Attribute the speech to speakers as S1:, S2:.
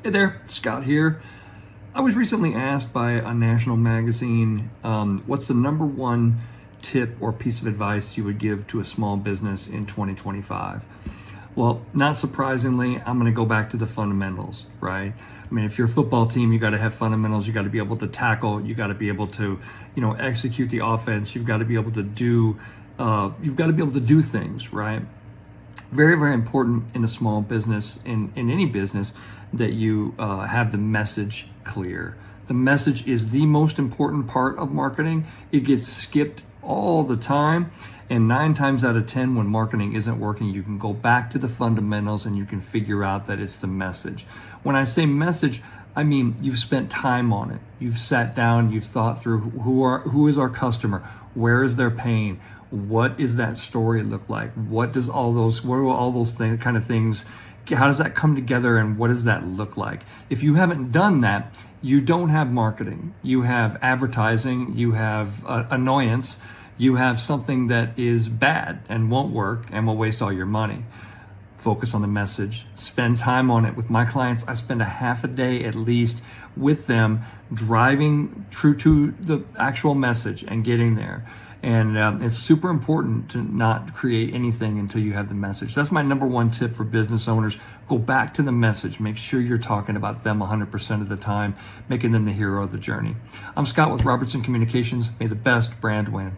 S1: Hey there, Scott here. I was recently asked by a national magazine, what's the number one tip or piece of advice you would give to a small business in 2025? Well, not surprisingly, I'm going to go back to the fundamentals, right? I mean, if you're a football team, you got to have fundamentals. You got to be able to tackle. You got to be able to, execute the offense. You've got to be able to do, things, right? Very, very important in a small business, in any business, that you have the message clear. The message is the most important part of marketing. It gets skipped all the time. And 9 times out of 10, when marketing isn't working, you can go back to the fundamentals and you can figure out that it's the message. When I say message, I mean you've spent time on it. You've sat down, you've thought through who is our customer, where is their pain, what is that story look like, what are all those kind of things, how does that come together, and what does that look like? If you haven't done that, you don't have marketing. You have advertising, you have annoyance, you have something that is bad and won't work and will waste all your money. Focus on the message, spend time on it. With my clients, I spend a half a day at least with them, driving true to the actual message and getting there. And it's super important to not create anything until you have the message. That's my number one tip for business owners. Go back to the message. Make sure you're talking about them 100% of the time, making them the hero of the journey. I'm Scott with Robertson Communications. May the best brand win.